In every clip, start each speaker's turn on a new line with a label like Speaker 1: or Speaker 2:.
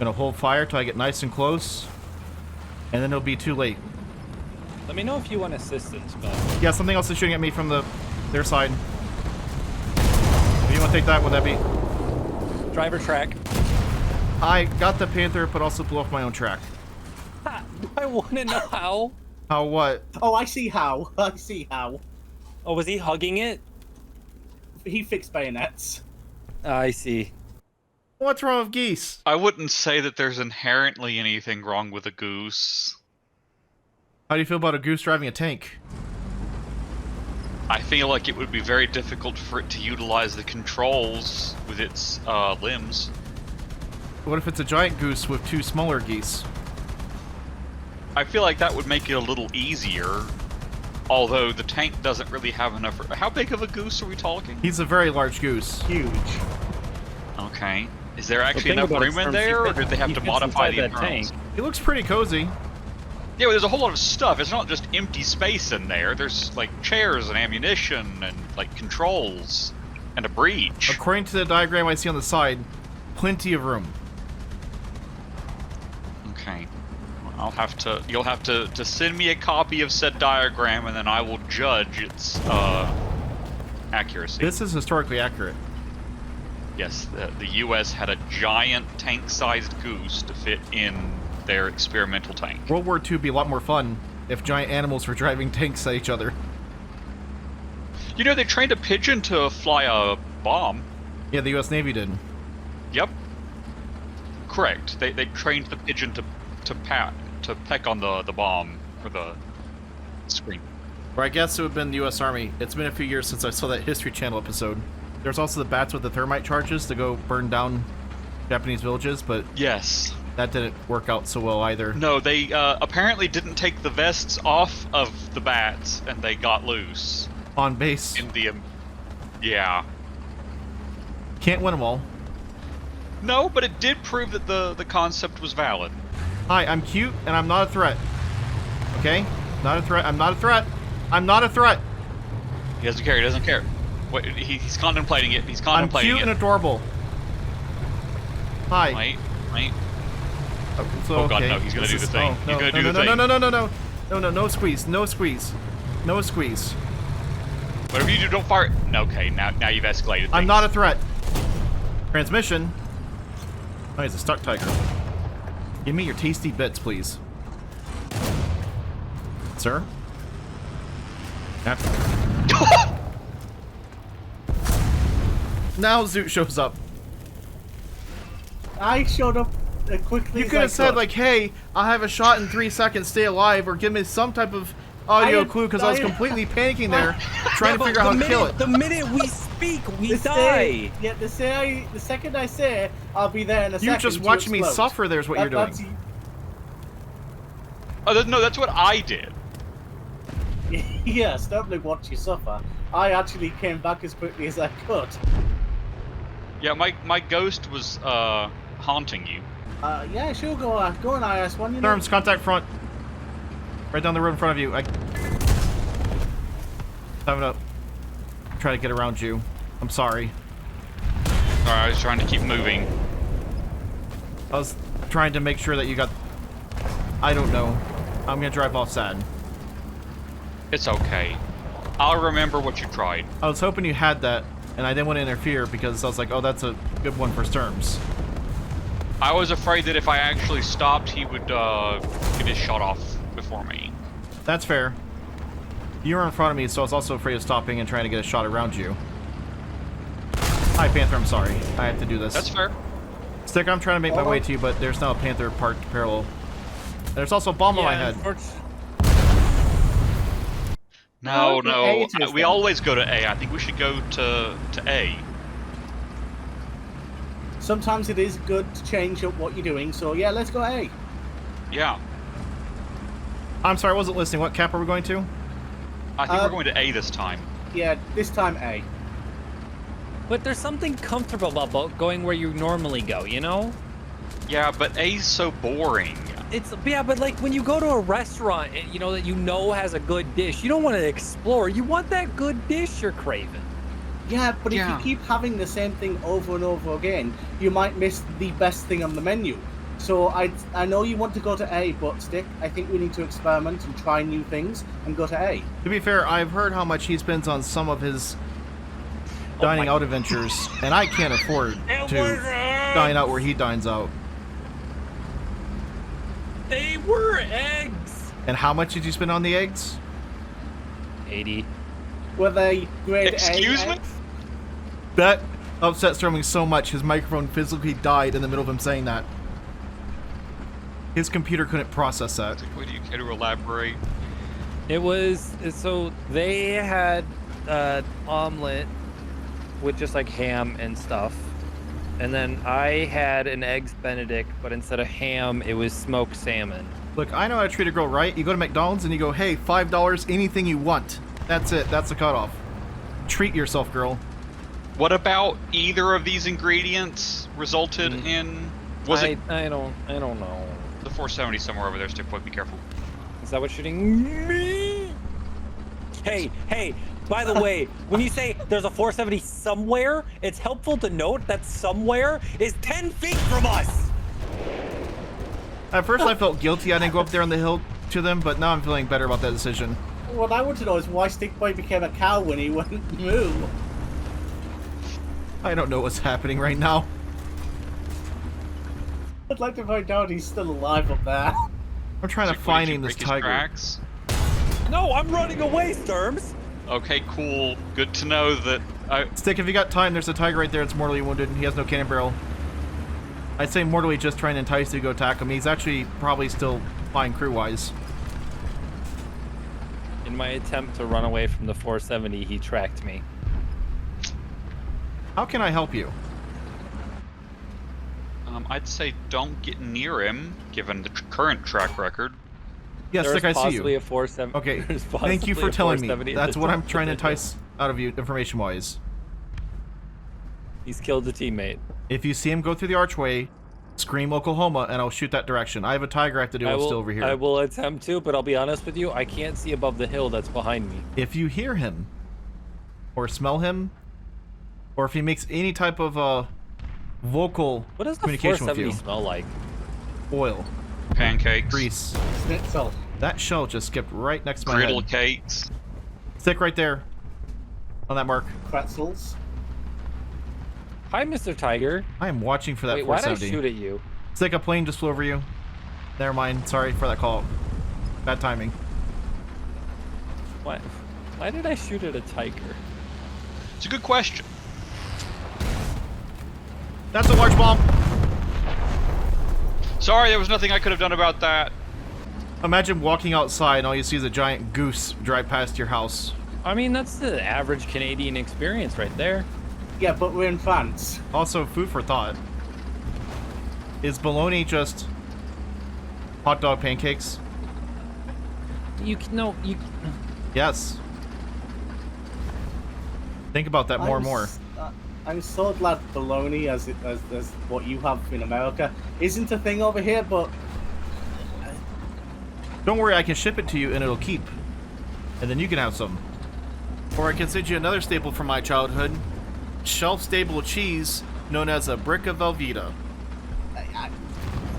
Speaker 1: Gonna hold fire till I get nice and close, and then it'll be too late.
Speaker 2: Let me know if you want assistance, but...
Speaker 1: Yeah, something else is shooting at me from their side. If you want to take that, would that be?
Speaker 2: Driver track.
Speaker 1: I got the Panther, but also blew off my own track.
Speaker 2: I want to know how.
Speaker 1: How what?
Speaker 3: Oh, I see how. I see how.
Speaker 2: Oh, was he hugging it?
Speaker 3: He fixed bayonets.
Speaker 2: I see.
Speaker 1: What's wrong with Geese?
Speaker 4: I wouldn't say that there's inherently anything wrong with a Goose.
Speaker 1: How do you feel about a Goose driving a tank?
Speaker 4: I feel like it would be very difficult for it to utilize the controls with its limbs.
Speaker 1: What if it's a giant goose with two smaller geese?
Speaker 4: I feel like that would make it a little easier. Although the tank doesn't really have enough... How big of a goose are we talking?
Speaker 1: He's a very large goose.
Speaker 3: Huge.
Speaker 4: Okay. Is there actually
Speaker 2: Well,
Speaker 4: enough room in there, or did they have to modify the internals?
Speaker 1: He looks pretty cozy.
Speaker 4: Yeah, well, there's a whole lot of stuff. It's not just empty space in there. There's, like, chairs and ammunition and, like, controls and a breach.
Speaker 1: According to the diagram I see on the side, plenty of room.
Speaker 4: Okay. Well, you'll have to send me a copy of said diagram, and then I will judge its, accuracy.
Speaker 1: This is historically accurate.
Speaker 4: Yes, the U.S. had a giant tank-sized goose to fit in their experimental tank.
Speaker 1: World War II would be a lot more fun if giant animals were driving tanks at each other.
Speaker 4: You know, they trained a pigeon to fly a bomb.
Speaker 1: Yeah, the U.S. Navy did.
Speaker 4: Yep. Correct. They trained the pigeon to peck on the bomb for the screen.
Speaker 1: Or I guess it would have been the U.S. Army. It's been a few years since I saw that History Channel episode. There's also the bats with the thermite charges to go burn down Japanese villages, but
Speaker 4: Yes.
Speaker 1: that didn't work out so well either.
Speaker 4: No, they apparently didn't take the vests off of the bats, and they got loose.
Speaker 1: On base.
Speaker 4: In the... Yeah.
Speaker 1: Can't win them all.
Speaker 4: No, but it did prove that the concept was valid.
Speaker 1: Hi, I'm cute, and I'm not a threat. Okay? Not a threat. I'm not a threat. I'm not a threat.
Speaker 4: He doesn't care. He doesn't care. Wait, he's contemplating it. He's contemplating
Speaker 1: I'm cute and adorable. Hi.
Speaker 4: Wait.
Speaker 1: So,
Speaker 4: Oh god,
Speaker 1: okay.
Speaker 4: no, he's gonna
Speaker 1: This
Speaker 4: do the
Speaker 1: is-
Speaker 4: thing.
Speaker 1: oh,
Speaker 4: He's gonna do the
Speaker 1: no,
Speaker 4: thing.
Speaker 1: no squeeze, no squeeze. No squeeze.
Speaker 4: Whatever you do, don't fire it. Okay, now you've escalated things.
Speaker 1: I'm not a threat. Transmission. Oh, he's a stuck tiger. Give me your tasty bits, please. Sir? Now Zoot shows up.
Speaker 3: I showed up quickly.
Speaker 1: You could have said, like, hey, I'll have a shot in 3 seconds, stay alive, or give me some type of audio clue, because I was completely panicking there, trying to figure out how to kill it.
Speaker 2: The minute we speak, we
Speaker 3: the
Speaker 2: die.
Speaker 3: Yeah, the second I say, I'll be there in a second.
Speaker 1: You just watching me suffer, there's what you're doing.
Speaker 4: Oh, no, that's what I did.
Speaker 3: Yes, don't look what you suffer. I actually came back as quickly as I could.
Speaker 4: Yeah, my ghost was haunting you.
Speaker 3: Yeah, sure, go on IS-1, you know.
Speaker 1: Terms, contact front. Right down the road in front of you. I'm gonna try to get around you. I'm sorry.
Speaker 4: Alright, I was trying to keep moving.
Speaker 1: I was trying to make sure that you got... I don't know. I'm gonna drive off sad.
Speaker 4: It's okay. I'll remember what you tried.
Speaker 1: I was hoping you had that, and I didn't want to interfere because I was like, oh, that's a good one for Sturms.
Speaker 4: I was afraid that if I actually stopped, he would get his shot off before me.
Speaker 1: That's fair. You were in front of me, so I was also afraid of stopping and trying to get a shot around you. Hi, Panther, I'm sorry. I have to do this.
Speaker 4: That's fair.
Speaker 1: Stick, I'm trying to make my way to you, but there's now a Panther parked parallel. There's also a bomb on my head.
Speaker 4: No,
Speaker 3: A it is
Speaker 4: we
Speaker 3: then.
Speaker 4: always go to A. I think we should go to A.
Speaker 3: Sometimes it is good to change up what you're doing, so yeah, let's go A.
Speaker 4: Yeah.
Speaker 1: I'm sorry, I wasn't listening. What cap are we going to?
Speaker 4: I think we're going to A this time.
Speaker 3: Yeah, this time A.
Speaker 2: But there's something comfortable about going where you normally go, you know?
Speaker 4: Yeah, but A's so boring.
Speaker 2: Yeah, but like when you go to a restaurant, you know, that you know has a good dish, you don't want to explore. You want that good dish you're craving.
Speaker 3: Yeah, but if
Speaker 4: Yeah.
Speaker 3: you keep having the same thing over and over again, you might miss the best thing on the menu. So I know you want to go to A, but Stick, I think we need to experiment and try new things and go to A.
Speaker 1: To be fair, I've heard how much he spends on some of his dining out adventures, and I can't afford to dine out where he dines out.
Speaker 2: They were eggs.
Speaker 1: And how much did you spend on the eggs?
Speaker 2: 80.
Speaker 3: Were they grade
Speaker 4: Excuse
Speaker 3: A
Speaker 4: me?
Speaker 3: eggs?
Speaker 1: That upset Sterling so much, his microphone physically died in the middle of him saying that. His computer couldn't process that.
Speaker 4: Would you care to elaborate?
Speaker 2: It was so they had omelet with just like ham and stuff, and then I had an eggs Benedict, but instead of ham, it was smoked salmon.
Speaker 1: Look, I know how to treat a girl right. You go to McDonald's and you go, hey, $5, anything you want. That's it. That's the cutoff. Treat yourself, girl.
Speaker 4: What about either of these ingredients resulted in? Was it
Speaker 2: I don't know.
Speaker 4: the 470 somewhere over there? Stick point. Be careful.
Speaker 2: Is that what's shooting me? Hey, by the way, when you say there's a 470 somewhere, it's helpful to note that somewhere is 10 feet from us.
Speaker 1: At first I felt guilty I didn't go up there on the hill to them, but now I'm feeling better about that decision.
Speaker 3: What I want to know is why Stick Boy became a cow when he wouldn't move.
Speaker 1: I don't know what's happening right now.
Speaker 3: I'd like to find out he's still alive up there.
Speaker 1: I'm trying to
Speaker 4: Stick,
Speaker 1: find
Speaker 4: did you
Speaker 1: him this
Speaker 4: break his
Speaker 1: tiger.
Speaker 4: tracks?
Speaker 2: No, I'm running away, Sturms.
Speaker 4: Okay, cool. Good to know that.
Speaker 1: Stick, if you got time, there's a tiger right there. It's mortally wounded. He has no cannon barrel. I'd say mortally just trying to entice you to go attack him. He's actually probably still fine crew-wise.
Speaker 2: In my attempt to run away from the 470, he tracked me.
Speaker 1: How can I help you?
Speaker 4: I'd say don't get near him, given the current track record.
Speaker 1: Yes,
Speaker 2: There's
Speaker 1: Stick, I see
Speaker 2: possibly
Speaker 1: you.
Speaker 2: a 470.
Speaker 1: Okay,
Speaker 2: There's
Speaker 1: thank you
Speaker 2: possibly
Speaker 1: for
Speaker 2: a
Speaker 1: telling me.
Speaker 2: 470 at
Speaker 1: That's
Speaker 2: the
Speaker 1: what I'm
Speaker 2: top
Speaker 1: trying to
Speaker 2: of the hill.
Speaker 1: entice out of you, information-wise.
Speaker 2: He's killed a teammate.
Speaker 1: If you see him go through the archway, scream Oklahoma, and I'll shoot that direction. I have a tiger I have to deal with still over here.
Speaker 2: I will attempt to, but I'll be honest with you, I can't see above the hill that's behind me.
Speaker 1: If you hear him, or smell him, or if he makes any type of vocal
Speaker 2: What does the
Speaker 1: communication with
Speaker 2: 470
Speaker 1: you,
Speaker 2: smell like?
Speaker 1: oil,
Speaker 4: Pancakes.
Speaker 1: grease.
Speaker 3: Schnitzel.
Speaker 1: That shell just skipped right next to my
Speaker 4: Griddle
Speaker 1: head.
Speaker 4: cakes.
Speaker 1: Stick right there, on that mark.
Speaker 3: Pretzels.
Speaker 2: Hi, Mr. Tiger.
Speaker 1: I am watching for that
Speaker 2: Wait, why did I
Speaker 1: 470.
Speaker 2: shoot at you?
Speaker 1: Stick, a plane just flew over you. Never mind. Sorry for that call. Bad timing.
Speaker 2: Why did I shoot at a tiger?
Speaker 4: It's a good question.
Speaker 1: That's a large bomb.
Speaker 4: Sorry, there was nothing I could have done about that.
Speaker 1: Imagine walking outside and all you see is a giant goose drive past your house.
Speaker 2: I mean, that's the average Canadian experience right there.
Speaker 3: Yeah, but we're in France.
Speaker 1: Also, food for thought. Is bologna just hot dog pancakes?
Speaker 2: You
Speaker 1: Yes. Think about that more and more.
Speaker 3: I'm so glad bologna, as what you have in America, isn't a thing over here, but
Speaker 1: Don't worry, I can ship it to you and it'll keep. And then you can have some. Or I can send you another staple from my childhood. Shelf-stable cheese known as a brick of Velveeta.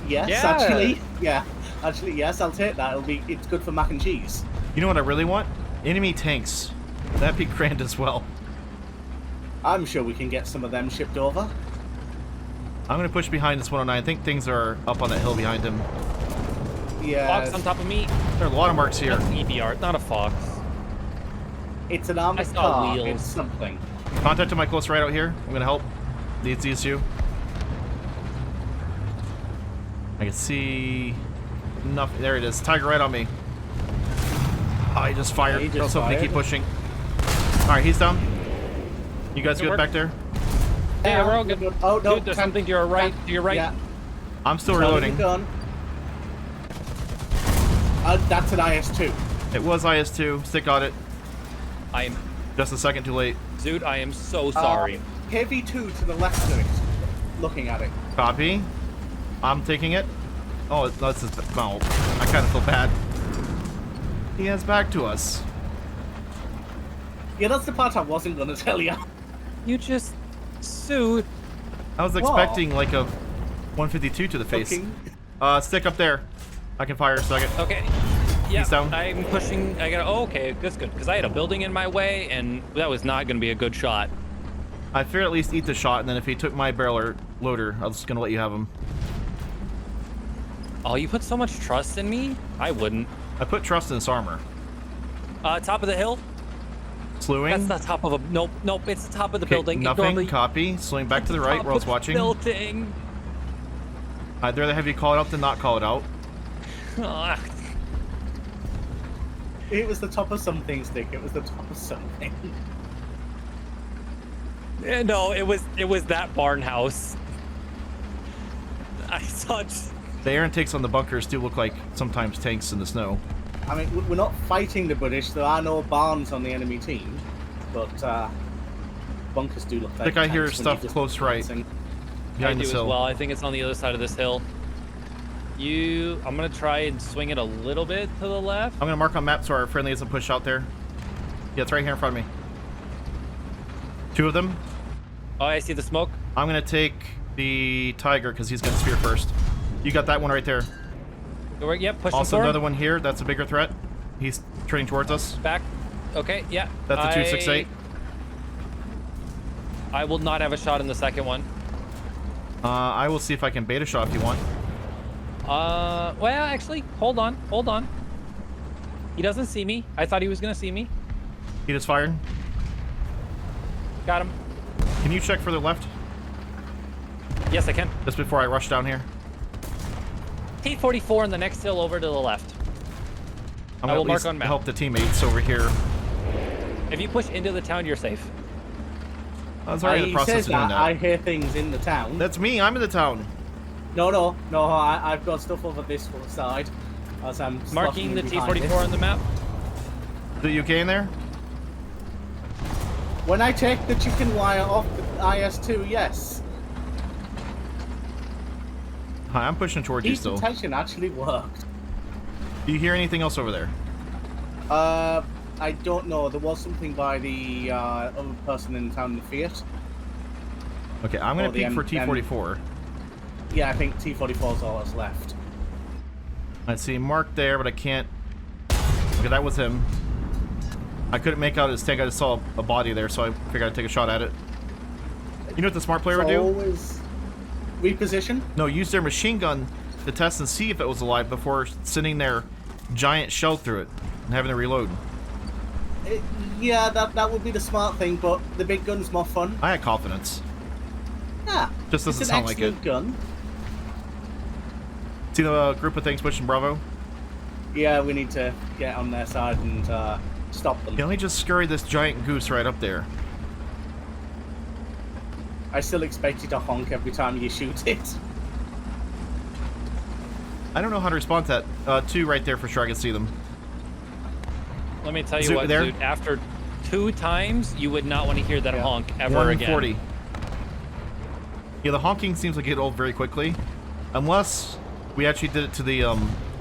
Speaker 3: yes,
Speaker 2: Yeah.
Speaker 3: actually, yes, I'll take that. It's good for mac and cheese.
Speaker 1: You know what I really want? Enemy tanks. That'd be grand as well.
Speaker 3: I'm sure we can get some of them shipped over.
Speaker 1: I'm gonna push behind this 109. I think things are up on that hill behind him.
Speaker 3: Yeah,
Speaker 2: Fox on top of me.
Speaker 1: There are a lot of marks here.
Speaker 2: That's an EBR, not a fox.
Speaker 3: it's an armored
Speaker 2: I saw
Speaker 3: car.
Speaker 2: wheels.
Speaker 3: It's something.
Speaker 1: Contact to my close right out here. I'm gonna help. Needs these two. I can see nothing. There it is. Tiger right on me. Oh, he just fired.
Speaker 3: Yeah, he just
Speaker 1: I was hoping to
Speaker 3: fired.
Speaker 1: keep pushing. Alright, he's down. You guys
Speaker 2: Good
Speaker 1: good
Speaker 2: work.
Speaker 1: back there?
Speaker 2: Yeah, we're all good.
Speaker 3: Oh no,
Speaker 2: Dude, there's something to your right. To your right.
Speaker 3: Yeah,
Speaker 1: I'm still
Speaker 3: turning
Speaker 1: reloading.
Speaker 3: the gun. That's an IS-2.
Speaker 1: It was IS-2. Stick got it.
Speaker 2: I am,
Speaker 1: Just a second too late.
Speaker 2: dude. I am so sorry.
Speaker 3: KV-2 to the left of it. Looking at it.
Speaker 1: Copy. I'm taking it. Oh, that's his. Oh, I kind of feel bad. He has back to us.
Speaker 3: Yeah, that's the part I wasn't gonna tell you.
Speaker 2: You just sued.
Speaker 1: I was
Speaker 3: Whoa.
Speaker 1: expecting like a 152 to the face.
Speaker 3: Looking.
Speaker 1: Stick up there. I can fire a second.
Speaker 2: Okay. Yeah,
Speaker 1: He's down.
Speaker 2: I'm pushing. I got. Oh, okay, that's good. Because I had a building in my way, and that was not going to be a good shot.
Speaker 1: I figured at least eat the shot, and then if he took my barrel or loader, I was just gonna let you have him.
Speaker 2: Oh, you put so much trust in me? I wouldn't.
Speaker 1: I put trust in this armor.
Speaker 2: Top of the hill.
Speaker 1: Slewing.
Speaker 2: That's not top of a. Nope, nope. It's the top of the
Speaker 1: Okay,
Speaker 2: building.
Speaker 1: nothing.
Speaker 2: Ignore me.
Speaker 1: Copy. Slewing back to the right.
Speaker 2: Top
Speaker 1: Where I was
Speaker 2: of the
Speaker 1: watching.
Speaker 2: Building.
Speaker 1: I'd rather have you call it out than not call it out.
Speaker 2: Ah,
Speaker 3: It was the top of something, Stick. It was the top of something.
Speaker 2: no, it was that barn house. I saw.
Speaker 1: The air intakes on the bunkers do look like sometimes tanks in the snow.
Speaker 3: I mean, we're not fighting the British. There are no barns on the enemy team, but bunkers do look like.
Speaker 1: I think I hear
Speaker 3: tanks when
Speaker 1: stuff
Speaker 3: you're just
Speaker 1: close right.
Speaker 3: advancing.
Speaker 2: I
Speaker 1: Behind
Speaker 2: do
Speaker 1: this
Speaker 2: as
Speaker 1: hill.
Speaker 2: well. I think it's on the other side of this hill. I'm gonna try and swing it a little bit to the left.
Speaker 1: I'm gonna mark on map so our friendly isn't pushed out there. Yeah, it's right here in front of me. 2 of them.
Speaker 2: Oh, I see the smoke.
Speaker 1: I'm gonna take the tiger because he's gonna spear first. You got that one right there.
Speaker 2: Go right. Yep. Pushing
Speaker 1: Also
Speaker 2: for him.
Speaker 1: another one here. That's a bigger threat. He's turning towards us.
Speaker 2: Back. Okay. Yeah.
Speaker 1: That's a 268.
Speaker 2: I will not have a shot in the second one.
Speaker 1: I will see if I can bait a shot if you want.
Speaker 2: Well, actually, hold on. He doesn't see me. I thought he was gonna see me.
Speaker 1: He just fired.
Speaker 2: Got him.
Speaker 1: Can you check further left?
Speaker 2: Yes, I can.
Speaker 1: Just before I rush down here.
Speaker 2: T-44 in the next hill over to the left.
Speaker 1: I'm
Speaker 2: I
Speaker 1: gonna
Speaker 2: will
Speaker 1: at
Speaker 2: mark
Speaker 1: least
Speaker 2: on map.
Speaker 1: help the teammates over here.
Speaker 2: If you push into the town, you're safe.
Speaker 1: I was already in
Speaker 3: He
Speaker 1: the process
Speaker 3: says
Speaker 1: of doing
Speaker 3: that. I
Speaker 1: that.
Speaker 3: hear things in the town.
Speaker 1: That's me. I'm in the town.
Speaker 3: No. I've got stuff over this side. As I'm
Speaker 2: Marking the
Speaker 3: slotting behind
Speaker 2: T-44
Speaker 3: it.
Speaker 2: on the map.
Speaker 1: Is it UK in there?
Speaker 3: When I take the chicken wire off the IS-2, yes.
Speaker 1: Hi, I'm pushing towards you
Speaker 3: Heat
Speaker 1: still.
Speaker 3: detection actually worked.
Speaker 1: Do you hear anything else over there?
Speaker 3: I don't know. There was something by the other person in town, the Fiat.
Speaker 1: Okay, I'm gonna
Speaker 3: Oh, the
Speaker 1: peek for
Speaker 3: M-
Speaker 1: T-44.
Speaker 3: Yeah, I think T-44 is all that's left.
Speaker 1: I see Mark there, but I can't. Okay, that was him. I couldn't make out his tank. I just saw a body there, so I figured I'd take a shot at it. You know what the smart player would do?
Speaker 3: Always reposition.
Speaker 1: No, use their machine gun to test and see if it was alive before sending their giant shell through it and having to reload.
Speaker 3: Yeah, that would be the smart thing, but the big gun's more fun.
Speaker 1: I had confidence.
Speaker 3: Yeah,
Speaker 1: Just doesn't
Speaker 3: it's an
Speaker 1: sound like it.
Speaker 3: excellent gun.
Speaker 1: See the group of things pushing Bravo?
Speaker 3: Yeah, we need to get on their side and stop them.
Speaker 1: Can we just scurry this giant goose right up there?
Speaker 3: I still expect you to honk every time you shoot it.
Speaker 1: I don't know how to respond to that. 2 right there for sure. I can see them.
Speaker 2: Let me tell you
Speaker 1: Zoot
Speaker 2: what,
Speaker 1: there?
Speaker 2: dude. After 2 times, you would not want to hear that
Speaker 3: Yeah.
Speaker 2: honk ever again.
Speaker 1: 140. Yeah, the honking seems like it old very quickly, unless we actually did it to the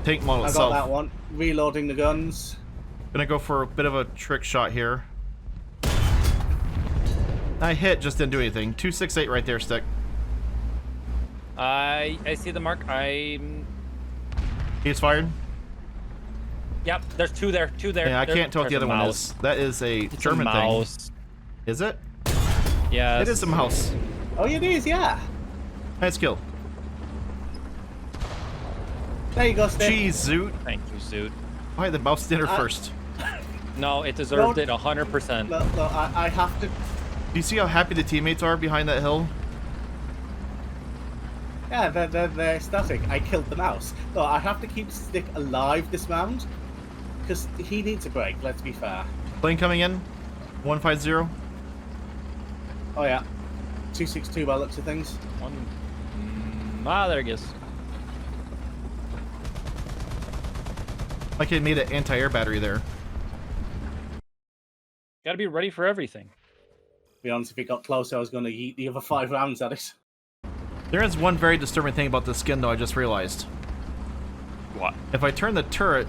Speaker 1: tank model
Speaker 3: I got
Speaker 1: itself.
Speaker 3: that one. Reloading the guns.
Speaker 1: Gonna go for a bit of a trick shot here. I hit, just didn't do anything. 268 right there, Stick.
Speaker 2: I see the mark.
Speaker 1: He's fired.
Speaker 2: Yep, there's 2 there. 2 there.
Speaker 1: Yeah, I
Speaker 2: There-
Speaker 1: can't tell what the
Speaker 2: there's
Speaker 1: other
Speaker 2: a
Speaker 1: one
Speaker 2: mouse.
Speaker 1: is. That is a
Speaker 2: It's
Speaker 1: German
Speaker 2: a
Speaker 1: thing.
Speaker 2: mouse.
Speaker 1: Is it?
Speaker 2: Yeah.
Speaker 1: It is a mouse.
Speaker 3: Oh, it is, yeah.
Speaker 1: Nice kill.
Speaker 3: There you go, Stick.
Speaker 1: Jeez, Zoot.
Speaker 2: Thank you, Zoot.
Speaker 1: Why the mouse dinner first?
Speaker 2: No, it deserved
Speaker 3: No.
Speaker 2: it 100%.
Speaker 3: Look, I have to.
Speaker 1: Do you see how happy the teammates are behind that hill?
Speaker 3: Yeah, they're ecstatic. I killed the mouse. Look, I have to keep Stick alive this round because he needs a break. Let's be fair.
Speaker 1: Plane coming in. 150.
Speaker 3: Oh yeah, 262 by looks of things.
Speaker 2: There he is.
Speaker 1: Like it made an anti-air battery there.
Speaker 2: Got to be ready for everything.
Speaker 3: To be honest, if it got closer, I was going to eat the other 5 rounds at it.
Speaker 1: There is one very disturbing thing about this skin, though, I just realized.
Speaker 4: What?
Speaker 1: If I turn the turret,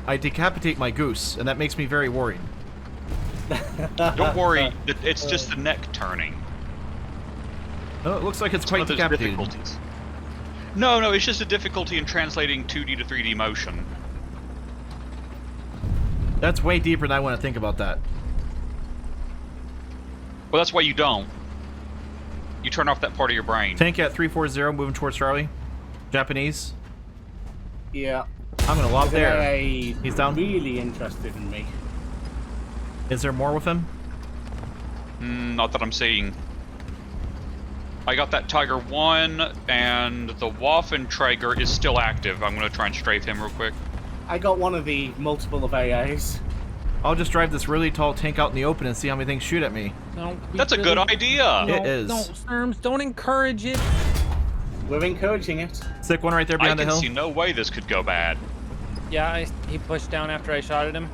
Speaker 1: I decapitate my goose, and that makes me very worried.
Speaker 4: Don't worry, it's just the neck turning.
Speaker 1: Oh, it looks like it's
Speaker 4: One
Speaker 1: quite
Speaker 4: of those
Speaker 1: decapitated.
Speaker 4: difficulties. No, it's just a difficulty in translating 2D to 3D motion.
Speaker 1: That's way deeper than I want to think about that.
Speaker 4: Well, that's why you don't. You turn off that part of your brain.
Speaker 1: Tank at 340, moving towards Charlie. Japanese.
Speaker 3: Yeah.
Speaker 1: I'm gonna lob there.
Speaker 3: He's
Speaker 1: He's down.
Speaker 3: really interested in me.
Speaker 1: Is there more with him?
Speaker 4: Not that I'm seeing. I got that Tiger 1, and the Waffenträger is still active. I'm gonna try and strafe him real quick.
Speaker 3: I got one of the multiple of AAs.
Speaker 1: I'll just drive this really tall tank out in the open and see how many things shoot at me.
Speaker 2: No,
Speaker 4: That's a good idea.
Speaker 1: It is.
Speaker 2: No, Sturms, don't encourage it.
Speaker 3: We're encouraging it.
Speaker 1: Sick one right there
Speaker 4: I
Speaker 1: behind the
Speaker 4: can
Speaker 1: hill.
Speaker 4: see no way this could go bad.
Speaker 2: Yeah, he pushed down after I shot at him.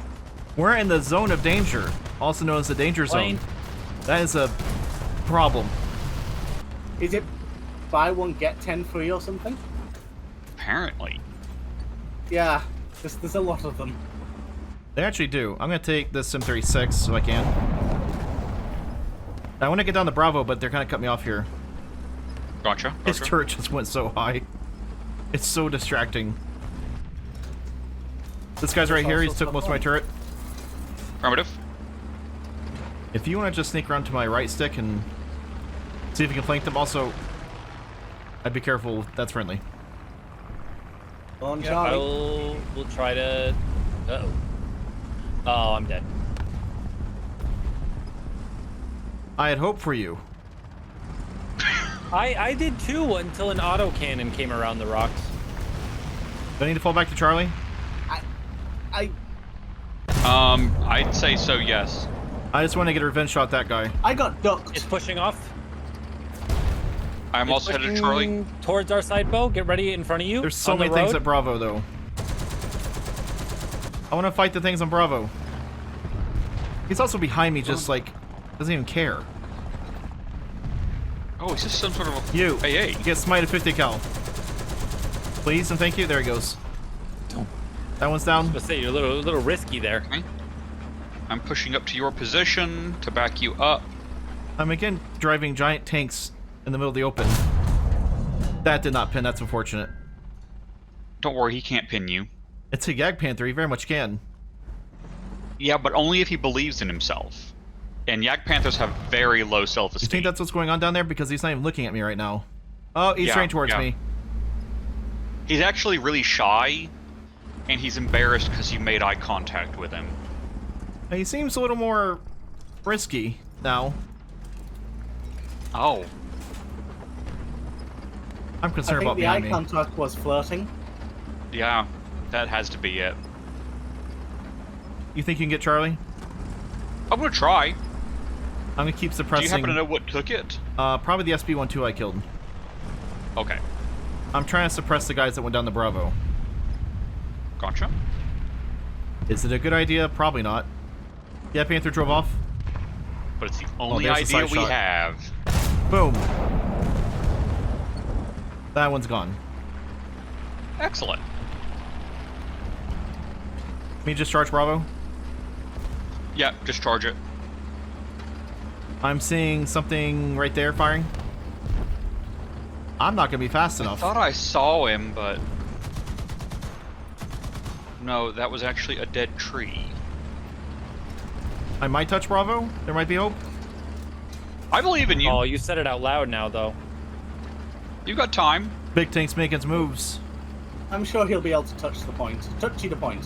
Speaker 1: We're in the zone of danger, also known as the danger
Speaker 2: Plane.
Speaker 1: zone. That is a problem.
Speaker 3: Is it buy one get 10 free or something?
Speaker 4: Apparently.
Speaker 3: Yeah, there's a lot of them.
Speaker 1: They actually do. I'm gonna take this Sim36 so I can. I want to get down to Bravo, but they're kind of cut me off here.
Speaker 4: Gotcha.
Speaker 1: His turret just went so high. It's so distracting. This guy's right here. He took most of my turret.
Speaker 4: Affirmative.
Speaker 1: If you want to just sneak around to my right stick and see if you can flank them, also, I'd be careful. That's friendly.
Speaker 3: On
Speaker 2: Yeah,
Speaker 3: Charlie.
Speaker 2: we'll try to. Uh-oh. Oh, I'm dead.
Speaker 1: I had hope for you.
Speaker 2: I did too until an autocannon came around the rocks.
Speaker 1: Do I need to fall back to Charlie?
Speaker 4: I'd say so, yes.
Speaker 1: I just want to get a revenge shot at that guy.
Speaker 3: I got ducked.
Speaker 2: It's pushing off.
Speaker 4: I'm
Speaker 2: It's
Speaker 4: also headed to
Speaker 2: pushing
Speaker 4: Charlie.
Speaker 2: towards our side bow. Get ready in front of you.
Speaker 1: There's so
Speaker 2: on the
Speaker 1: many things
Speaker 2: road.
Speaker 1: at Bravo, though. I want to fight the things on Bravo. He's also behind me, just like, doesn't even care.
Speaker 4: Oh, is this some sort of a
Speaker 1: You
Speaker 4: AA?
Speaker 1: get smited 50 cal. Please and thank you. There he goes. That one's down.
Speaker 2: Let's say you're a little risky there.
Speaker 4: Okay. I'm pushing up to your position to back you up.
Speaker 1: I'm again driving giant tanks in the middle of the open. That did not pin. That's unfortunate.
Speaker 4: Don't worry, he can't pin you.
Speaker 1: It's a Gag Panther. He very much can.
Speaker 4: Yeah, but only if he believes in himself. And Yak Panthers have very low
Speaker 1: You
Speaker 4: self-esteem.
Speaker 1: think that's what's going on down there? Because he's not even looking at me right now. Oh, he's
Speaker 4: Yeah,
Speaker 1: turning towards
Speaker 4: yeah.
Speaker 1: me.
Speaker 4: He's actually really shy, and he's embarrassed because you made eye contact with him.
Speaker 1: He seems a little more risky now.
Speaker 4: Oh.
Speaker 1: I'm
Speaker 3: I
Speaker 1: concerned
Speaker 3: think
Speaker 1: about
Speaker 3: the eye
Speaker 1: behind me.
Speaker 3: contact was flirting.
Speaker 4: Yeah, that has to be it.
Speaker 1: You think you can get Charlie?
Speaker 4: I'm gonna try.
Speaker 1: I'm gonna keep
Speaker 4: Do
Speaker 1: suppressing.
Speaker 4: you happen to know what took it?
Speaker 1: Probably the SB-12 I killed.
Speaker 4: Okay.
Speaker 1: I'm trying to suppress the guys that went down the Bravo.
Speaker 4: Gotcha.
Speaker 1: Is it a good idea? Probably not. Yeah, Panther drove off.
Speaker 4: But it's the only
Speaker 1: there's the
Speaker 4: idea
Speaker 1: side
Speaker 4: we
Speaker 1: shot.
Speaker 4: have.
Speaker 1: Boom. That one's gone.
Speaker 4: Excellent.
Speaker 1: Can you just charge Bravo?
Speaker 4: Yeah, just charge it.
Speaker 1: I'm seeing something right there firing. I'm not gonna be fast
Speaker 4: I
Speaker 1: enough.
Speaker 4: thought I saw him, but... No, that was actually a dead tree.
Speaker 1: I might touch Bravo. There might be hope.
Speaker 4: I believe in you.
Speaker 2: Oh, you said it out loud now, though.
Speaker 4: You got time.
Speaker 1: Big tank's making its moves.
Speaker 3: I'm sure he'll be able to touch the point. Touchy the point.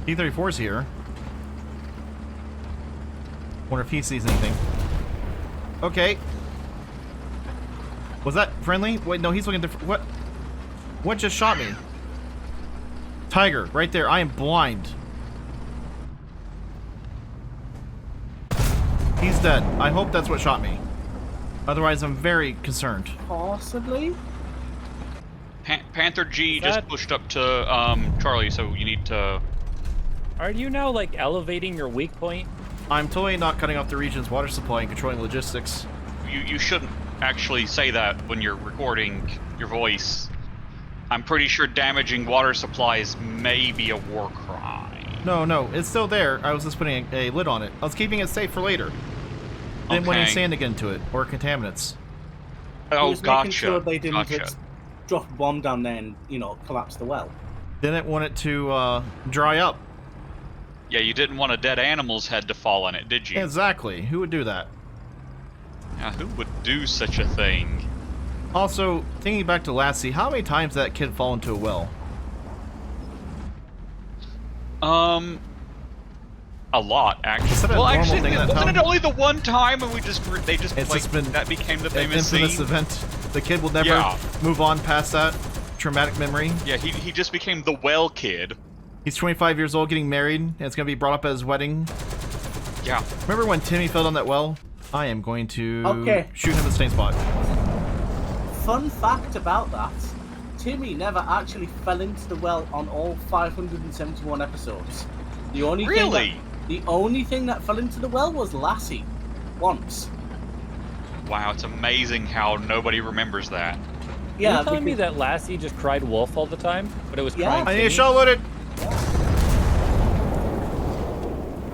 Speaker 1: T-34's here. Wonder if he sees anything. Okay. Was that friendly? Wait, no, he's looking different. What? What just shot me? Tiger, right there. I am blind. He's dead. I hope that's what shot me. Otherwise, I'm very concerned.
Speaker 3: Possibly?
Speaker 4: Panther G
Speaker 2: Is
Speaker 4: just
Speaker 2: that-
Speaker 4: pushed up to Charlie, so you need to...
Speaker 2: Are you now like elevating your weak point?
Speaker 1: I'm totally not cutting off the region's water supply and controlling logistics.
Speaker 4: You shouldn't actually say that when you're recording your voice. I'm pretty sure damaging water supplies may be a war crime.
Speaker 1: No, no, it's still there. I was just putting a lid on it. I was keeping it safe for later. Didn't want any
Speaker 4: Okay.
Speaker 1: sand to get into it, or contaminants.
Speaker 4: Oh,
Speaker 3: Who's
Speaker 4: gotcha.
Speaker 3: making sure they didn't
Speaker 4: Gotcha.
Speaker 3: drop a bomb down there and, you know, collapse the well.
Speaker 1: Didn't want it to dry up.
Speaker 4: Yeah, you didn't want a dead animal's head to fall on it, did you?
Speaker 1: Exactly. Who would do that?
Speaker 4: Yeah, who would do such a thing?
Speaker 1: Also, thinking back to Lassie, how many times did that kid fall into a well?
Speaker 4: A lot, actually.
Speaker 1: Is that a
Speaker 4: Well,
Speaker 1: normal
Speaker 4: actually,
Speaker 1: thing in that
Speaker 4: wasn't
Speaker 1: town?
Speaker 4: it only the one time and they just
Speaker 1: It's
Speaker 4: like,
Speaker 1: just been
Speaker 4: that became the
Speaker 1: An
Speaker 4: famous
Speaker 1: infamous
Speaker 4: scene?
Speaker 1: event. The kid will never
Speaker 4: Yeah.
Speaker 1: move on past that traumatic memory.
Speaker 4: Yeah, he just became the well kid.
Speaker 1: He's 25 years old, getting married, and it's going to be brought up at his wedding.
Speaker 4: Yeah.
Speaker 1: Remember when Timmy fell down that well? I am going to
Speaker 3: Okay.
Speaker 1: shoot him in the same spot.
Speaker 3: Fun fact about that, Timmy never actually fell into the well on all 571 episodes. The only
Speaker 4: Really?
Speaker 3: the only thing that fell into the well was Lassie. Once.
Speaker 4: Wow, it's amazing how nobody remembers that.
Speaker 3: Yeah,
Speaker 2: You're telling me
Speaker 3: because-
Speaker 2: that Lassie just cried wolf all the time, but it was
Speaker 3: Yeah.
Speaker 2: crying
Speaker 1: I need a
Speaker 2: Timmy?
Speaker 1: shell loaded!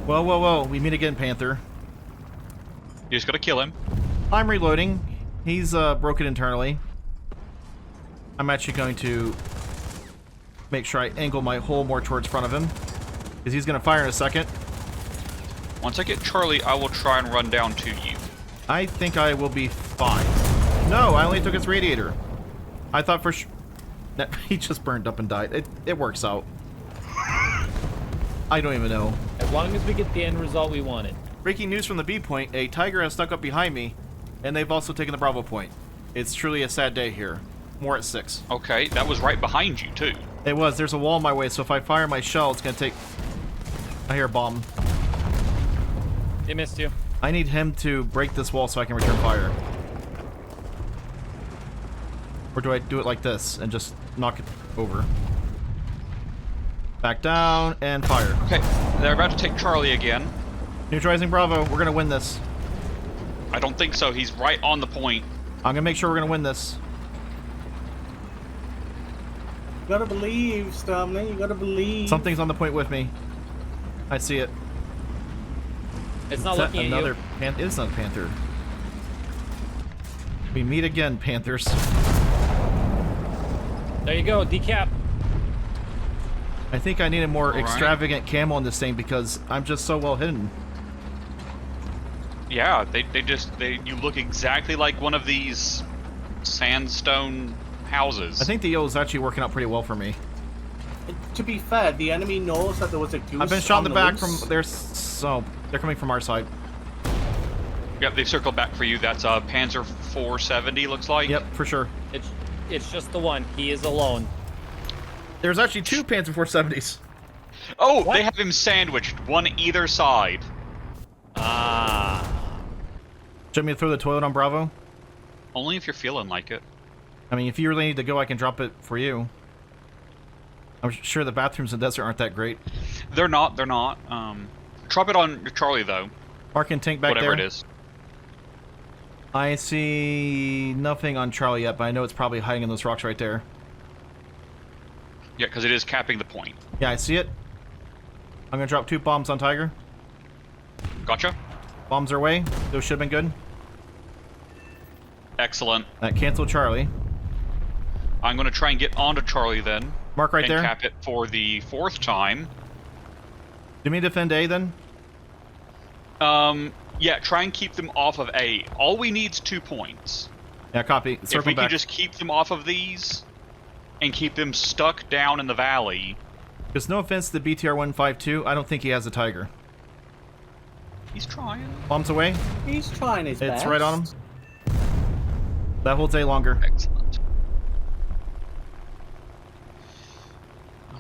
Speaker 1: Whoa, whoa, whoa. We meet again, Panther.
Speaker 4: You just gotta kill him.
Speaker 1: I'm reloading. He's broken internally. I'm actually going to make sure I angle my hole more towards front of him, because he's going to fire in a second.
Speaker 4: Once I get Charlie, I will try and run down to you.
Speaker 1: I think I will be fine. No, I only took his radiator. I thought for sure... He just burned up and died. It works out. I don't even know.
Speaker 2: As long as we get the end result we wanted.
Speaker 1: Breaking news from the B point, a tiger has snuck up behind me, and they've also taken the Bravo point. It's truly a sad day here. More at 6.
Speaker 4: Okay, that was right behind you, too.
Speaker 1: It was. There's a wall in my way, so if I fire my shell, it's going to take... I hear a bomb.
Speaker 2: They missed you.
Speaker 1: I need him to break this wall so I can return fire. Or do I do it like this and just knock it over? Back down and fire.
Speaker 4: Okay, they're about to take Charlie again.
Speaker 1: Neutralizing Bravo. We're going to win this.
Speaker 4: I don't think so. He's right on the point.
Speaker 1: I'm going to make sure we're going to win this.
Speaker 3: You gotta believe, Stormley. You gotta believe.
Speaker 1: Something's on the point with me. I see it.
Speaker 2: It's not
Speaker 1: Is that
Speaker 2: looking
Speaker 1: another
Speaker 2: at you.
Speaker 1: It is not a Panther. We meet again, Panthers.
Speaker 2: There you go, decap.
Speaker 1: I think I need a more
Speaker 4: All right.
Speaker 1: extravagant camo on this thing because I'm just so well hidden.
Speaker 4: Yeah, you look exactly like one of these sandstone houses.
Speaker 1: I think the yellow is actually working out pretty well for me.
Speaker 3: To be fair, the enemy knows that there was a goose.
Speaker 1: I've been shot in the back
Speaker 3: loose.
Speaker 1: from their... So, they're coming from our side.
Speaker 4: Yep, they've circled back for you. That's Panzer 470, looks like.
Speaker 1: Yep, for sure.
Speaker 2: It's just the one. He is alone.
Speaker 1: There's actually 2 Panther 470s.
Speaker 4: Oh,
Speaker 2: What?
Speaker 4: they have him sandwiched, one either side.
Speaker 2: Ah.
Speaker 1: Do you want me to throw the toilet on Bravo?
Speaker 4: Only if you're feeling like it.
Speaker 1: I mean, if you really need to go, I can drop it for you. I'm sure the bathrooms in the desert aren't that great.
Speaker 4: They're not. Drop it on Charlie, though.
Speaker 1: Mark and tank back
Speaker 4: Whatever
Speaker 1: there.
Speaker 4: it is.
Speaker 1: I see nothing on Charlie yet, but I know it's probably hiding in those rocks right there.
Speaker 4: Yeah, because it is capping the point.
Speaker 1: Yeah, I see it. I'm gonna drop 2 bombs on Tiger.
Speaker 4: Gotcha.
Speaker 1: Bombs are away. Those should have been good.
Speaker 4: Excellent.
Speaker 1: That canceled Charlie.
Speaker 4: I'm going to try and get onto Charlie then.
Speaker 1: Mark right
Speaker 4: and
Speaker 1: there.
Speaker 4: cap it for the 4th time.
Speaker 1: Do me defend A then?
Speaker 4: Yeah, try and keep them off of A. All we need is 2 points.
Speaker 1: Yeah, copy.
Speaker 4: If
Speaker 1: Circle
Speaker 4: we
Speaker 1: back.
Speaker 4: can just keep them off of these and keep them stuck down in the valley.
Speaker 1: Because no offense to the BTR-152, I don't think he has a Tiger.
Speaker 4: He's trying.
Speaker 1: Bombs away.
Speaker 3: He's trying his best.
Speaker 1: It's right on him. That holds A longer.
Speaker 4: Excellent.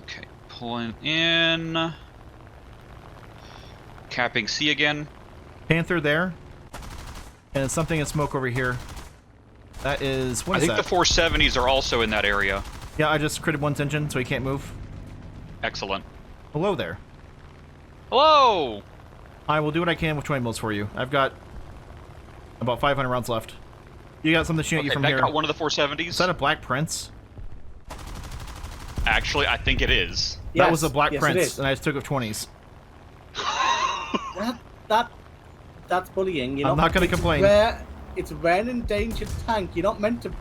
Speaker 4: Okay, pulling in. Capping C again.
Speaker 1: Panther there. And then something in smoke over here. That is... What
Speaker 4: I
Speaker 1: is
Speaker 4: think
Speaker 1: that?
Speaker 4: the 470s are also in that area.
Speaker 1: Yeah, I just critted one's engine, so he can't move.
Speaker 4: Excellent.
Speaker 1: Hello there.
Speaker 4: Hello!
Speaker 1: I will do what I can with 20 mils for you. I've got about 500 rounds left. You got something shooting at you
Speaker 4: Okay,
Speaker 1: from
Speaker 4: that
Speaker 1: here.
Speaker 4: got one of the 470s.
Speaker 1: Is that a Black Prince?
Speaker 4: Actually, I think it is.
Speaker 1: That was a Black
Speaker 3: yes, it
Speaker 1: Prince,
Speaker 3: is.
Speaker 1: and I just took of 20s.
Speaker 3: That's bullying. You know?
Speaker 1: I'm not gonna
Speaker 3: It's
Speaker 1: complain.
Speaker 3: It's a rare and endangered tank. You're not meant to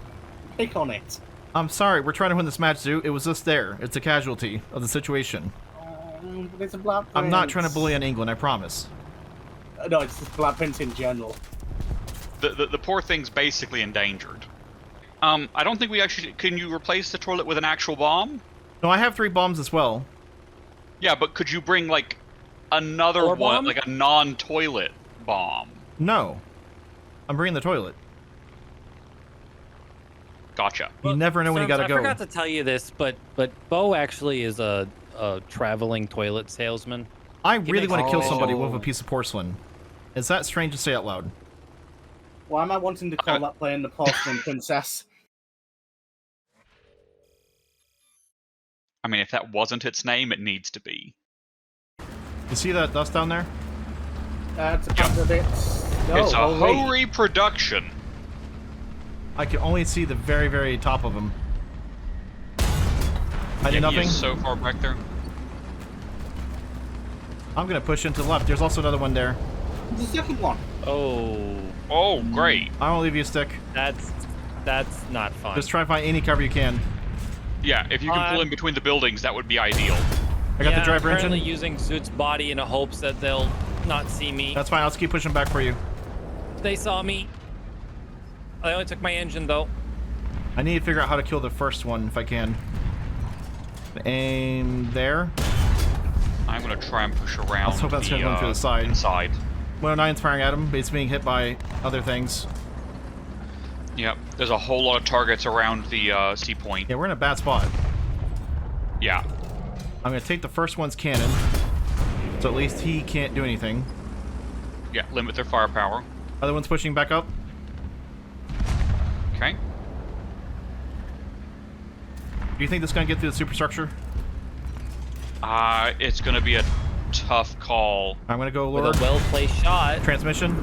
Speaker 3: pick on it.
Speaker 1: I'm sorry, we're trying to win this match, Zoo. It was just there. It's a casualty of the situation.
Speaker 3: But it's a black prince.
Speaker 1: I'm not trying to bully on England, I promise.
Speaker 3: No, it's just black prince in general.
Speaker 4: The poor thing's basically endangered. I don't think we actually... Can you replace the toilet with an actual bomb?
Speaker 1: No, I have 3 bombs as well.
Speaker 4: Yeah, but could you bring, like, another
Speaker 2: Or
Speaker 4: one,
Speaker 2: bomb?
Speaker 4: like a non-toilet bomb?
Speaker 1: No. I'm bringing the toilet.
Speaker 4: Gotcha.
Speaker 1: You never know when you
Speaker 2: Storms,
Speaker 1: gotta go.
Speaker 2: I forgot to tell you this, but Bo actually is a traveling toilet salesman.
Speaker 1: I really
Speaker 2: makes
Speaker 1: want to kill
Speaker 2: a
Speaker 1: somebody
Speaker 3: vision.
Speaker 1: with a piece of porcelain. Is that strange to say out loud?
Speaker 3: Why am I wanting to call that playing the porcelain princess?
Speaker 4: I mean, if that wasn't its name, it needs to be.
Speaker 1: You see that dust down there?
Speaker 3: It's a couple of bits. No,
Speaker 4: It's a
Speaker 3: holy.
Speaker 4: Hori production.
Speaker 1: I can only see the very, very top of them. I did
Speaker 4: Yeah, he
Speaker 1: nothing.
Speaker 4: is so far back there.
Speaker 1: I'm gonna push into the left. There's also another one there.
Speaker 3: The second one.
Speaker 2: Oh,
Speaker 4: Oh, great.
Speaker 1: I won't leave you a stick.
Speaker 2: that's not fun.
Speaker 1: Just try to find any cover you can.
Speaker 4: Yeah, if you can pull in between the buildings, that would be ideal.
Speaker 1: I got the
Speaker 2: I'm
Speaker 1: driver engine.
Speaker 2: currently using Zoot's body in the hopes that they'll not see me.
Speaker 1: That's fine. I'll just keep pushing back for you.
Speaker 2: They saw me. I only took my engine though.
Speaker 1: I need to figure out how to kill the first one if I can. Aim there.
Speaker 4: I'm gonna try and push around.
Speaker 1: Let's hope that's gonna go through the side.
Speaker 4: Inside.
Speaker 1: 109's firing at him, but he's being hit by other things.
Speaker 4: Yep. There's a whole lot of targets around the sea point.
Speaker 1: Yeah, we're in a bad spot.
Speaker 4: Yeah.
Speaker 1: I'm gonna take the first one's cannon, so at least he can't do anything.
Speaker 4: Yeah. Limit their firepower.
Speaker 1: Other one's pushing back up.
Speaker 4: Okay.
Speaker 1: Do you think this is gonna get through the superstructure?
Speaker 4: It's gonna be a tough call.
Speaker 1: I'm gonna go
Speaker 2: With
Speaker 1: lower.
Speaker 2: a well-placed shot.
Speaker 1: Transmission.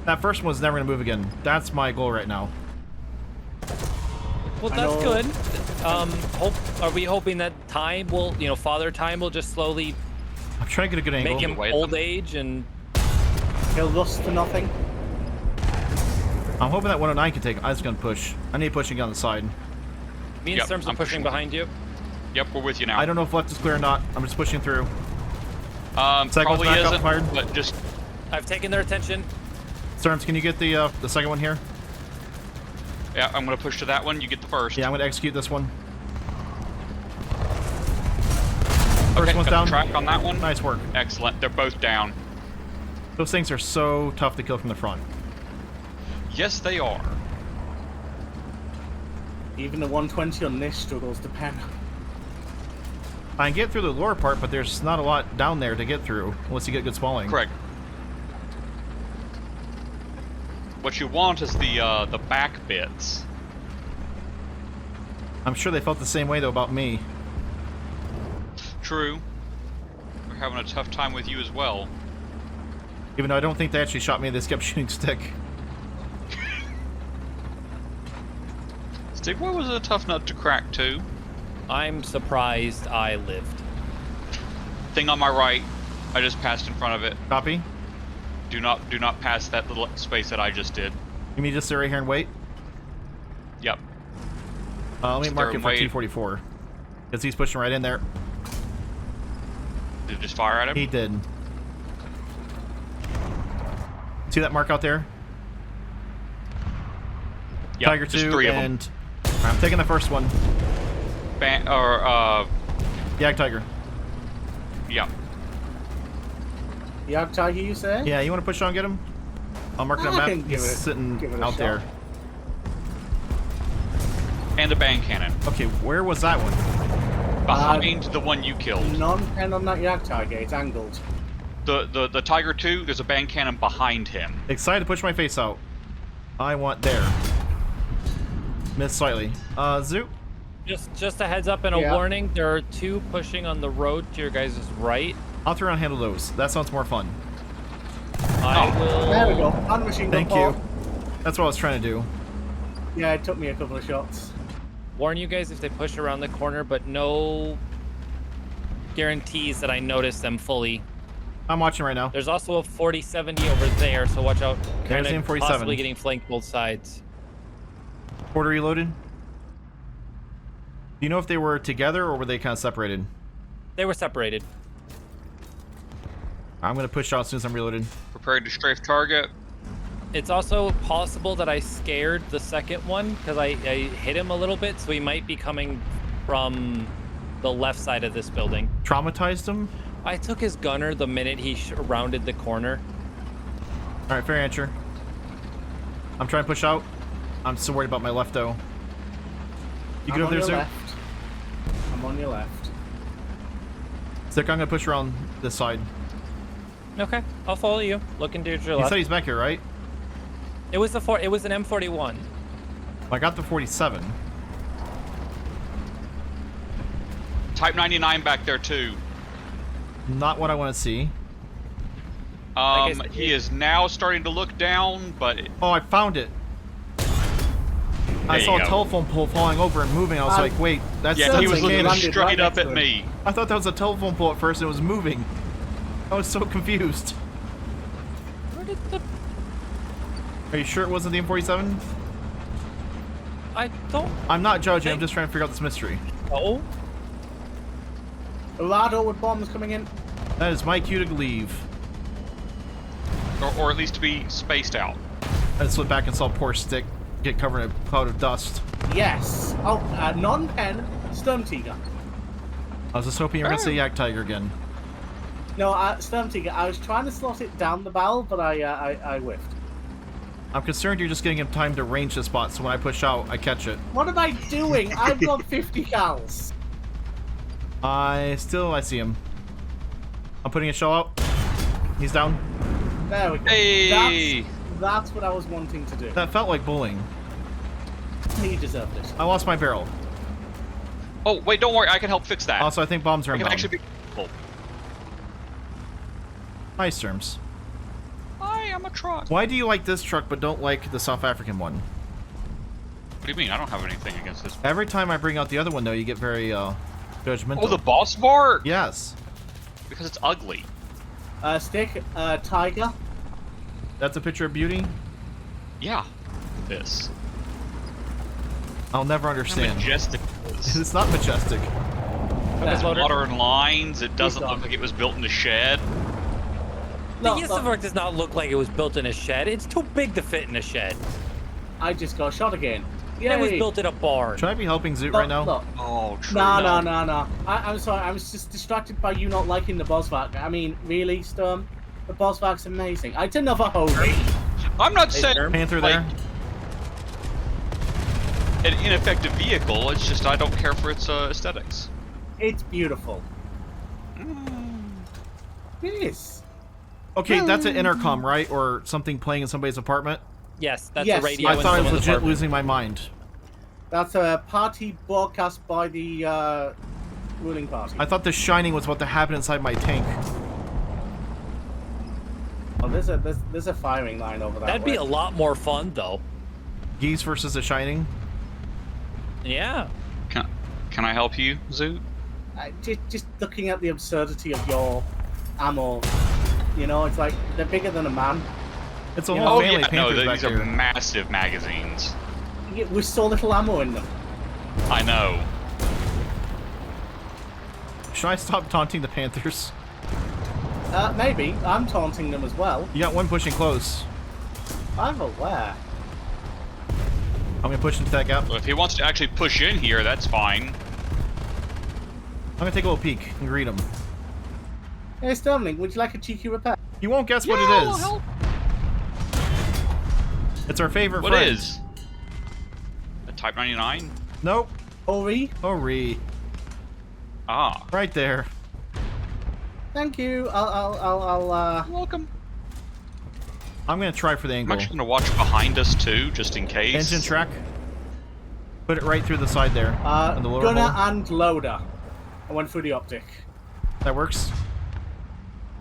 Speaker 1: That first one's never gonna move again. That's my goal right now.
Speaker 2: Well,
Speaker 3: I
Speaker 2: that's
Speaker 3: know-
Speaker 2: good. Are we hoping that time will, Father Time will just slowly
Speaker 1: I'm trying to get a good angle.
Speaker 2: make him
Speaker 4: away
Speaker 2: old
Speaker 4: them.
Speaker 2: age and
Speaker 3: He'll rust to nothing.
Speaker 1: I'm hoping that 109 can take him. I'm just gonna push. I need pushing on the side.
Speaker 2: me and
Speaker 4: Yep,
Speaker 2: Storms are
Speaker 4: I'm
Speaker 2: pushing
Speaker 4: pushing.
Speaker 2: behind you.
Speaker 4: Yep, we're with you now.
Speaker 1: I don't know if left is clear or not. I'm just pushing through. Second one's
Speaker 4: Probably
Speaker 1: back up,
Speaker 4: isn't,
Speaker 1: fired.
Speaker 4: but just...
Speaker 2: I've taken their attention.
Speaker 1: Storms, can you get the second one here?
Speaker 4: Yeah, I'm gonna push to that one. You get the first.
Speaker 1: Yeah, I'm gonna execute this one.
Speaker 4: Okay,
Speaker 1: First one's
Speaker 4: got
Speaker 1: down.
Speaker 4: the track on that one.
Speaker 1: Nice work.
Speaker 4: Excellent. They're both down.
Speaker 1: Those things are so tough to kill from the front.
Speaker 4: Yes, they are.
Speaker 3: Even the 120 on this struggles to pen.
Speaker 1: I can get through the lower part, but there's not a lot down there to get through unless you get good spalling.
Speaker 4: Correct. What you want is the back bits.
Speaker 1: I'm sure they felt the same way though about me.
Speaker 4: True. We're having a tough time with you as well.
Speaker 1: Even though I don't think they actually shot me, they just kept shooting stick.
Speaker 4: Stigboy was a tough nut to crack too.
Speaker 2: I'm surprised I lived.
Speaker 4: Thing on my right. I just passed in front of it.
Speaker 1: Copy.
Speaker 4: Do not pass that little space that I just did.
Speaker 1: You mean just sit right here and wait?
Speaker 4: Yep.
Speaker 1: Let me
Speaker 4: Sit
Speaker 1: mark
Speaker 4: there
Speaker 1: it
Speaker 4: and
Speaker 1: for
Speaker 4: wait.
Speaker 1: 244. Because he's pushing right in there.
Speaker 4: Did it just fire at him?
Speaker 1: He did. See that mark out there?
Speaker 4: Yep,
Speaker 1: Tiger
Speaker 4: just
Speaker 1: 2
Speaker 4: three of them.
Speaker 1: and... I'm taking the first one. Jag Tiger.
Speaker 4: Yeah.
Speaker 3: You have Tiger, you say?
Speaker 1: Yeah, you want to push on and get him? I'll mark it on
Speaker 3: I
Speaker 1: map.
Speaker 3: can give
Speaker 1: He's
Speaker 3: it-
Speaker 1: sitting
Speaker 3: give it a
Speaker 1: out
Speaker 3: shot.
Speaker 1: there.
Speaker 4: And a bang cannon.
Speaker 1: Okay, where was that one?
Speaker 4: Behind the one you killed.
Speaker 3: Non-pen on that Yak Tiger, it's angled.
Speaker 4: The Tiger 2, there's a bang cannon behind him.
Speaker 1: Excited to push my face out. I want there. Missed slightly. Zoot?
Speaker 2: Just a heads up and a
Speaker 3: Yeah.
Speaker 2: warning. There are two pushing on the road to your guys' right.
Speaker 1: I'll turn around and handle those. That sounds more fun.
Speaker 2: I will.
Speaker 3: There we go. And machine gun
Speaker 1: Thank
Speaker 3: port.
Speaker 1: you. That's what I was trying to do.
Speaker 3: Yeah, it took me a couple of shots.
Speaker 2: Warn you guys if they push around the corner, but no guarantees that I notice them fully.
Speaker 1: I'm watching right now.
Speaker 2: There's also a 4070 over there, so watch out.
Speaker 1: There's
Speaker 2: Kind
Speaker 1: the
Speaker 2: of
Speaker 1: M47.
Speaker 2: possibly getting flanked both sides.
Speaker 1: Quarter reloaded. Do you know if they were together or were they kind of separated?
Speaker 2: They were separated.
Speaker 1: I'm gonna push out as soon as I'm reloaded.
Speaker 4: Prepared to strafe target.
Speaker 2: It's also possible that I scared the second one because I hit him a little bit, so he might be coming from the left side of this building.
Speaker 1: Traumatized him?
Speaker 2: I took his gunner the minute he rounded the corner.
Speaker 1: All right, fair answer. I'm trying to push out. I'm still worried about my left though. You get over there, Zoot?
Speaker 3: I'm on your left.
Speaker 1: Zick, I'm gonna push around this side.
Speaker 2: Okay, I'll follow you. Look into your
Speaker 1: You
Speaker 2: left.
Speaker 1: said he's back here, right?
Speaker 2: It was an M41.
Speaker 1: I got the 47.
Speaker 4: Type 99 back there too.
Speaker 1: Not what I want to see.
Speaker 4: He is now starting to look down, but
Speaker 1: Oh, I found it. I
Speaker 4: you
Speaker 1: saw a
Speaker 4: go.
Speaker 1: telephone pole falling over and moving. I was like, wait, that's
Speaker 4: yeah, he was
Speaker 3: Something
Speaker 4: looking
Speaker 3: landed
Speaker 4: straight
Speaker 3: right
Speaker 4: up
Speaker 3: next
Speaker 4: at
Speaker 3: to
Speaker 4: me.
Speaker 1: I thought that was a telephone pole at first and it was moving. I was so confused.
Speaker 2: Where did the...
Speaker 1: Are you sure it wasn't the M47?
Speaker 2: I don't
Speaker 1: I'm not judging, I'm just trying to figure out this mystery.
Speaker 2: know.
Speaker 3: Lado with bombs coming in.
Speaker 1: That is my cue to leave.
Speaker 4: Or at least to be spaced out.
Speaker 1: I just went back and saw poor Stick get covered in a cloud of dust.
Speaker 3: Yes. Oh, non-pen, Sturm Tiger.
Speaker 1: I was just hoping you were going to say Yak Tiger again.
Speaker 3: No, Sturm Tiger. I was trying to slot it down the barrel, but I whiffed.
Speaker 1: I'm concerned you're just getting him time to range the spot, so when I push out, I catch it.
Speaker 3: What am I doing? I've got 50 cals.
Speaker 1: I see him. I'm putting a shell out. He's down.
Speaker 3: There we go.
Speaker 4: Hey!
Speaker 3: That's what I was wanting to do.
Speaker 1: That felt like bullying.
Speaker 3: He deserved it.
Speaker 1: I lost my barrel.
Speaker 4: Oh, wait, don't worry. I can help fix that.
Speaker 1: Also, I think bombs are
Speaker 4: I can
Speaker 1: inbound.
Speaker 4: actually be... Oh.
Speaker 1: Nice terms.
Speaker 4: I am a truck.
Speaker 1: Why do you like this truck but don't like the South African one?
Speaker 4: What do you mean? I don't have anything against this.
Speaker 1: Every time I bring out the other one, though, you get very judgmental.
Speaker 4: Oh, the boss bar?
Speaker 1: Yes.
Speaker 4: Because it's ugly.
Speaker 3: Stick, Tiger.
Speaker 1: That's a picture of beauty?
Speaker 4: Yeah. This.
Speaker 1: I'll never
Speaker 4: How
Speaker 1: understand.
Speaker 4: majestic it is.
Speaker 1: It's not majestic.
Speaker 4: It's modern lines. It doesn't
Speaker 3: done.
Speaker 4: look like it was built in a shed.
Speaker 3: No,
Speaker 2: The Yissavark does not look like it was built in a shed. It's too big to fit in a shed.
Speaker 3: I just got shot again. Yay.
Speaker 2: It was built in a barn.
Speaker 1: Should I be helping Zoot right now?
Speaker 3: Look.
Speaker 4: Oh, true.
Speaker 3: No. I'm sorry. I was just distracted by you not liking the Bosvac. I mean, really, Sturm? The Bosvac's amazing. It's another Hori.
Speaker 4: I'm not
Speaker 2: Hey,
Speaker 4: saying
Speaker 2: Sturm.
Speaker 1: Panther
Speaker 4: like,
Speaker 1: there.
Speaker 4: an ineffective vehicle. It's just I don't care for its aesthetics.
Speaker 3: It's beautiful. It is.
Speaker 1: Okay, that's an intercom, right? Or something playing in somebody's apartment?
Speaker 2: Yes, that's
Speaker 3: Yes.
Speaker 2: a radio.
Speaker 1: I
Speaker 2: in
Speaker 1: thought I was
Speaker 2: someone's
Speaker 1: legit
Speaker 2: apartment.
Speaker 1: losing my mind.
Speaker 3: That's a party broadcast by the ruling party.
Speaker 1: I thought The Shining was about to happen inside my tank.
Speaker 3: Oh, there's a firing line over that
Speaker 2: That'd
Speaker 3: way.
Speaker 2: be a lot more fun, though.
Speaker 1: Geese versus The Shining.
Speaker 2: Yeah.
Speaker 4: Can I help you, Zoot?
Speaker 3: Just looking at the absurdity of your ammo, you know, it's like they're bigger than a man.
Speaker 1: It's a
Speaker 3: Yeah.
Speaker 1: whole
Speaker 4: Oh
Speaker 1: family
Speaker 4: yeah,
Speaker 1: of Panthers
Speaker 4: no,
Speaker 1: back
Speaker 4: these are
Speaker 1: here.
Speaker 4: massive magazines.
Speaker 3: With so little ammo in them.
Speaker 4: I know.
Speaker 1: Should I stop taunting the Panthers?
Speaker 3: Maybe. I'm taunting them as well.
Speaker 1: You got one pushing close.
Speaker 3: I'm aware.
Speaker 1: I'm gonna push into that gap.
Speaker 4: Well, if he wants to actually push in here, that's fine.
Speaker 1: I'm gonna take a little peek and greet him.
Speaker 3: Hey, Sterling, would you like a cheeky repair?
Speaker 1: You won't guess what
Speaker 4: Yeah,
Speaker 1: it
Speaker 4: I'll
Speaker 1: is.
Speaker 4: help.
Speaker 1: It's our favorite
Speaker 4: What
Speaker 1: friend.
Speaker 4: is? A Type 99?
Speaker 1: Nope.
Speaker 3: Ori,
Speaker 1: Hurry.
Speaker 4: Ah.
Speaker 1: Right there.
Speaker 3: thank you. I'll
Speaker 4: Welcome.
Speaker 1: I'm gonna try for the
Speaker 4: I'm
Speaker 1: angle.
Speaker 4: actually gonna watch behind us too, just in case.
Speaker 1: Engine track. Put it right through the side there. on the lower
Speaker 3: gunner
Speaker 1: hole.
Speaker 3: and loader. I went through the optic.
Speaker 1: That works.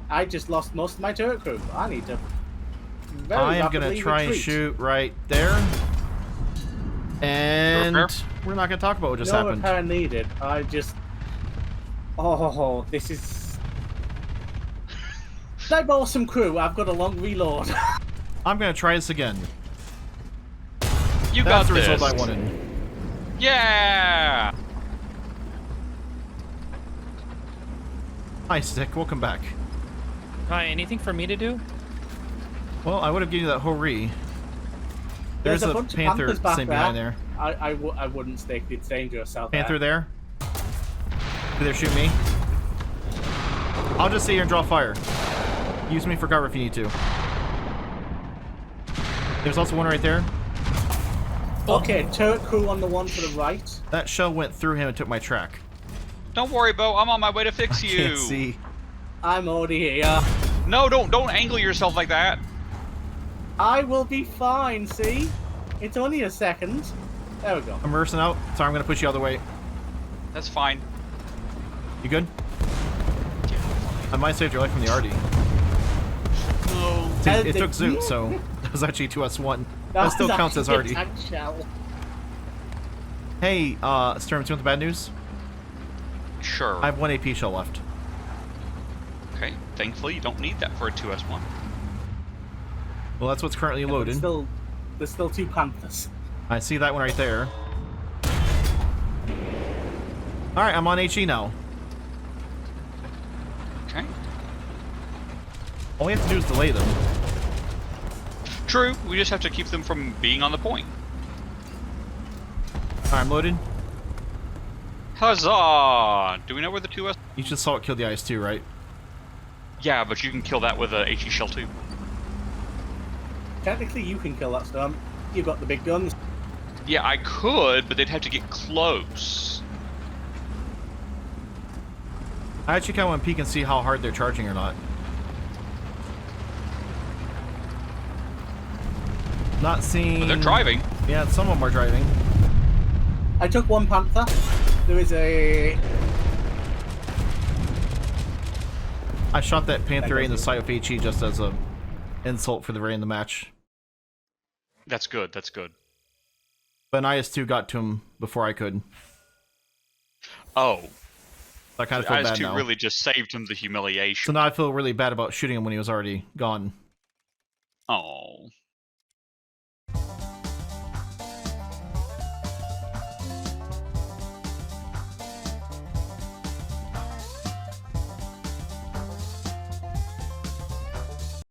Speaker 3: I just lost most of my turret crew. I need to very
Speaker 1: I am gonna
Speaker 3: rapidly
Speaker 1: try and
Speaker 3: retreat.
Speaker 1: shoot right there. And
Speaker 4: Repair?
Speaker 1: we're not gonna talk about what just
Speaker 3: No
Speaker 1: happened.
Speaker 3: repair needed. I just... Oh, this is... Should I borrow some crew? I've got a long reload.
Speaker 1: I'm gonna try this again.
Speaker 4: You
Speaker 1: That's
Speaker 4: got
Speaker 1: the
Speaker 4: this.
Speaker 1: result I wanted.
Speaker 4: Yeah.
Speaker 1: Hi, Stick. Welcome back.
Speaker 2: Hi, anything for me to do?
Speaker 1: Well, I would have given you that Hori.
Speaker 3: There's
Speaker 1: There's
Speaker 3: a
Speaker 1: a
Speaker 3: bunch of
Speaker 1: Panther
Speaker 3: Panthers back
Speaker 1: sitting
Speaker 3: there.
Speaker 1: behind there.
Speaker 3: I wouldn't stake it's dangerous out
Speaker 1: Panther
Speaker 3: there.
Speaker 1: there. Did they shoot me? I'll just sit here and draw fire. Use me for cover if you need to. There's also one right there.
Speaker 3: Okay, turret crew on the one to the right.
Speaker 1: That shell went through him and took my track.
Speaker 4: Don't worry, Bo. I'm on my way to fix you.
Speaker 1: Can't see.
Speaker 3: I'm already here.
Speaker 4: No, don't angle yourself like that.
Speaker 3: I will be fine, see? It's only a second. There we go.
Speaker 1: I'm reversing out. Sorry, I'm gonna push you the other way.
Speaker 4: That's fine.
Speaker 1: You good? I might save your life from the RD.
Speaker 4: No.
Speaker 1: See, it took Zoot, so that was actually 2S1. That still counts as RD. Hey, Sturm, you want the bad news?
Speaker 4: Sure.
Speaker 1: I have 1 AP shell left.
Speaker 4: Okay. Thankfully, you don't need that for a 2S1.
Speaker 1: Well, that's what's currently loaded.
Speaker 3: There's still 2 Panthers.
Speaker 1: I see that one right there. Alright, I'm on HE now.
Speaker 4: Okay.
Speaker 1: All we have to do is delay them.
Speaker 4: True. We just have to keep them from being on the point.
Speaker 1: Alright, I'm loaded.
Speaker 4: Huzzah! Do we know where the 2S?
Speaker 1: You just saw it kill the IS-2, right?
Speaker 4: Yeah, but you can kill that with a HE shell too.
Speaker 3: Technically, you can kill that storm. You've got the big guns.
Speaker 4: Yeah, I could, but they'd have to get close.
Speaker 1: I actually kind of want to peek and see how hard they're charging or not. Not seeing...
Speaker 4: But they're driving.
Speaker 1: Yeah, some of them are driving.
Speaker 3: I took 1 Panther. There is a...
Speaker 1: I shot that Panther in the side of HE just as a insult for the very end of the match.
Speaker 4: That's good. That's good.
Speaker 1: But an IS-2 got to him before I could.
Speaker 4: Oh.
Speaker 1: So I kind of feel bad
Speaker 4: IS-2
Speaker 1: now.
Speaker 4: really just saved him the
Speaker 1: So
Speaker 4: humiliation.
Speaker 1: now I feel really bad about shooting him when he was already gone.
Speaker 4: Oh.